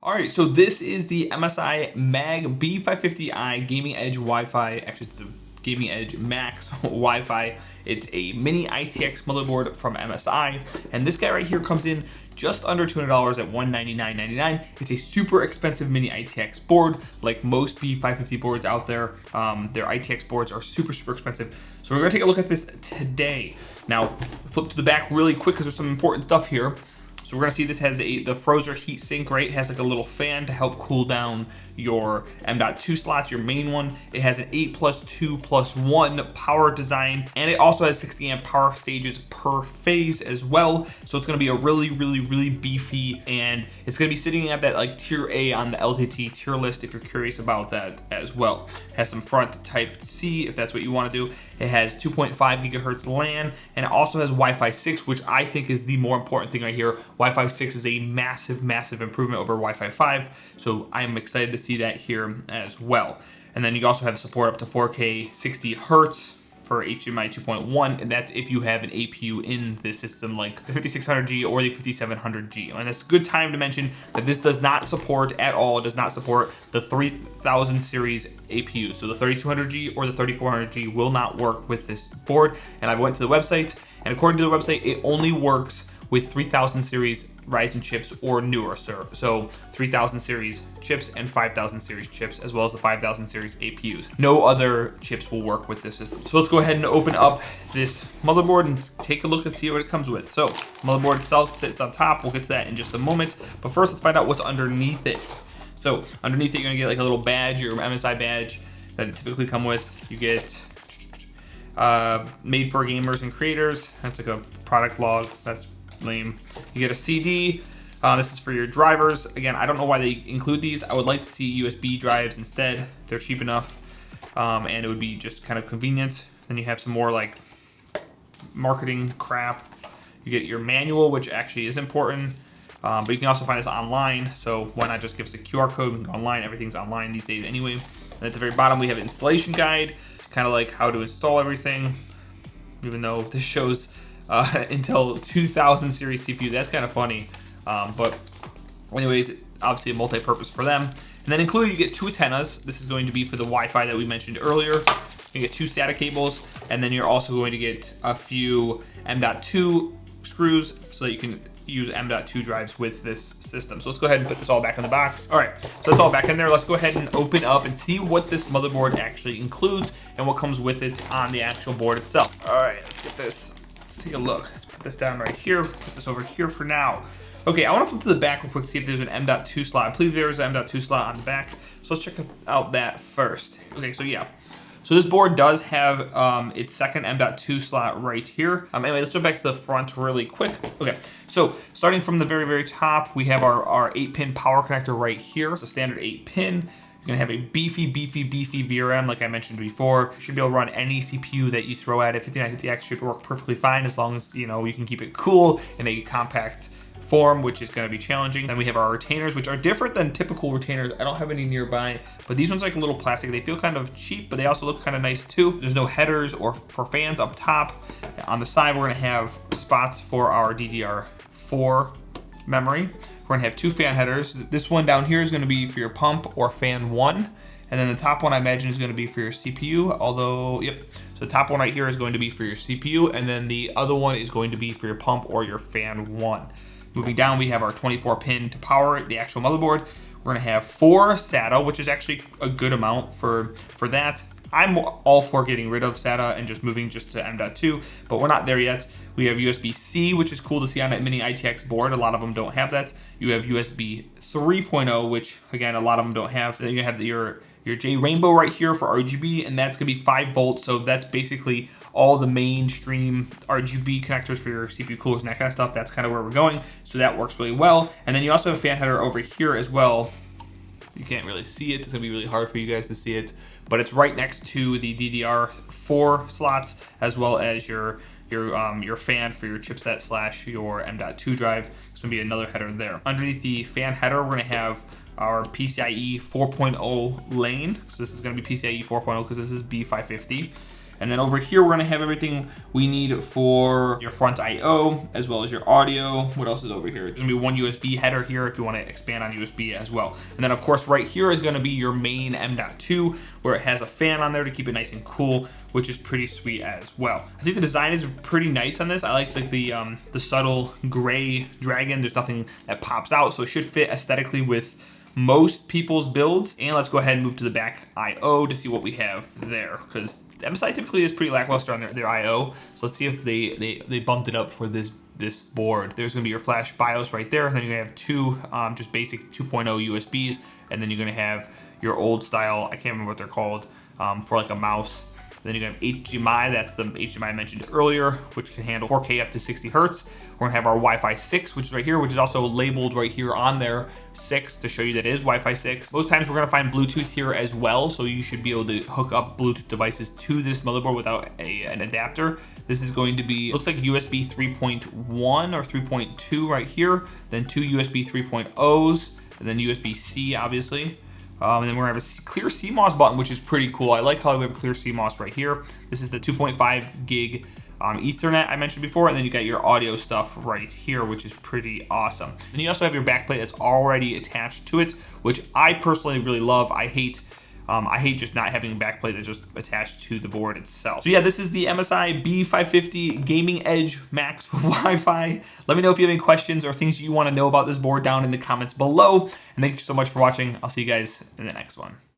All right, so this is the MSI Mag B550i Gaming Edge Wi-Fi. Actually, it's a Gaming Edge Max Wi-Fi. It's a Mini-ITX motherboard from MSI, and this guy right here comes in just under $200 at $199.99. It's a super expensive Mini-ITX board, like most B550 boards out there. Their ITX boards are super expensive. So we're gonna take a look at this today. Now, flip to the back really quick because there's some important stuff here. So we're gonna see this has the Frozr heat sink, right? It has like a little fan to help cool down your M.2 slots, your main one. It has an 8+2+1 power design, and it also has 60 amp power stages per phase as well. So it's gonna be a really beefy, and it's gonna be sitting at that like tier A on the LTT tier list if you're curious about that as well. It has some front type C if that's what you wanna do. It has 2.5 gigahertz LAN, and it also has Wi-Fi 6, which I think is the more important thing right here. Wi-Fi 6 is a massive improvement over Wi-Fi 5, so I'm excited to see that here as well. And then you also have support up to 4K 60 hertz for HDMI 2.1, and that's if you have an APU in this system like the 5600G or the 5700G. And it's a good time to mention that this does not support at all, it does not support the 3000 series APU. So the 3200G or the 3400G will not work with this board. And I went to the website, and according to the website, it only works with 3000 series Ryzen chips or newer, so 3000 series chips and 5000 series chips, as well as the 5000 series APUs. No other chips will work with this system. So let's go ahead and open up this motherboard and take a look and see what it comes with. So motherboard itself sits on top. We'll get to that in just a moment. But first, let's find out what's underneath it. So underneath it, you're gonna get like a little badge, your MSI badge that it typically come with. You get made for gamers and creators. That's like a product log. That's lame. You get a CD. This is for your drivers. Again, I don't know why they include these. I would like to see USB drives instead. They're cheap enough, and it would be just kind of convenient. Then you have some more like marketing crap. You get your manual, which actually is important, but you can also find this online. So why not just give us a QR code? We can go online. Everything's online these days anyway. And at the very bottom, we have an installation guide, kind of like how to install everything. Even though this shows Intel 2000 series CPU. That's kind of funny. But anyways, obviously a multi-purpose for them. And then included, you get two antennas. This is going to be for the Wi-Fi that we mentioned earlier. You get two SATA cables, and then you're also going to get a few M.2 screws so that you can use M.2 drives with this system. So let's go ahead and put this all back in the box. All right, so that's all back in there. Let's go ahead and open up and see what this motherboard actually includes and what comes with it on the actual board itself. All right, let's get this. Let's take a look. Let's put this down right here. Put this over here for now. Okay, I want to flip to the back real quick to see if there's an M.2 slot. I believe there is an M.2 slot on the back. So let's check out that first. Okay, so yeah. So this board does have its second M.2 slot right here. Anyway, let's jump back to the front really quick. Okay, so starting from the very top, we have our 8-pin power connector right here. It's a standard 8-pin. You're gonna have a beefy VRM, like I mentioned before. You should be able to run any CPU that you throw at it. 5950X should work perfectly fine as long as you can keep it cool in a compact form, which is going to be challenging. Then we have our retainers, which are different than typical retainers. I don't have any nearby, but these ones are like a little plastic. They feel kind of cheap, but they also look kind of nice too. There's no headers or for fans up top. On the side, we're going to have spots for our DDR4 memory. We're gonna have two fan headers. This one down here is gonna be for your pump or fan 1. And then the top one I imagine is gonna be for your CPU, although, yep. So the top one right here is going to be for your CPU, and then the other one is going to be for your pump or your fan 1. Moving down, we have our 24-pin to power the actual motherboard. We're gonna have 4 SATA, which is actually a good amount for that. I'm all for getting rid of SATA and just moving just to M.2, but we're not there yet. We have USB-C, which is cool to see on that Mini-ITX board. A lot of them don't have that. You have USB 3.0, which again, a lot of them don't have. Then you have your J Rainbow right here for RGB, and that's gonna be 5 volts. So that's basically all the mainstream RGB connectors for your CPU coolers and that kind of stuff. That's kind of where we're going. So that works really well. And then you also have a fan header over here as well. You can't really see it. It's gonna be really hard for you guys to see it, but it's right next to the DDR4 slots, as well as your fan for your chipset / your M.2 drive. There's gonna be another header there. Underneath the fan header, we're gonna have our PCIe 4.0 lane. So this is gonna be PCIe 4.0 because this is B550. And then over here, we're gonna have everything we need for your front I/O, as well as your audio. What else is over here? There's gonna be one USB header here if you wanna expand on USB as well. And then of course, right here is gonna be your main M.2, where it has a fan on there to keep it nice and cool, which is pretty sweet as well. I think the design is pretty nice on this. I like the subtle gray dragon. There's nothing that pops out, so it should fit aesthetically with most people's builds. And let's go ahead and move to the back I/O to see what we have there, because MSI typically is pretty lackluster on their I/O. So let's see if they bumped it up for this board. There's gonna be your flash BIOS right there, and then you're gonna have two just basic 2.0 USBs, and then you're gonna have your old style, I can't remember what they're called, for like a mouse. Then you're gonna have HDMI, that's the HDMI I mentioned earlier, which can handle 4K up to 60 hertz. We're gonna have our Wi-Fi 6, which is right here, which is also labeled right here on there, 6, to show you that it is Wi-Fi 6. Most times we're gonna find Bluetooth here as well, so you should be able to hook up Bluetooth devices to this motherboard without an adapter. This is going to be, looks like USB 3.1 or 3.2 right here, then two USB 3.0s, and then USB-C, obviously. And then we're gonna have a clear CMOS button, which is pretty cool. I like how we have clear CMOS right here. This is the 2.5 gig Ethernet I mentioned before, and then you got your audio stuff right here, which is pretty awesome. And you also have your backplate that's already attached to it, which I personally really love. I hate just not having a backplate that's just attached to the board itself. So yeah, this is the MSI B550 Gaming Edge Max Wi-Fi. Let me know if you have any questions or things you want to know about this board down in the comments below. And thank you so much for watching. I'll see you guys in the next one.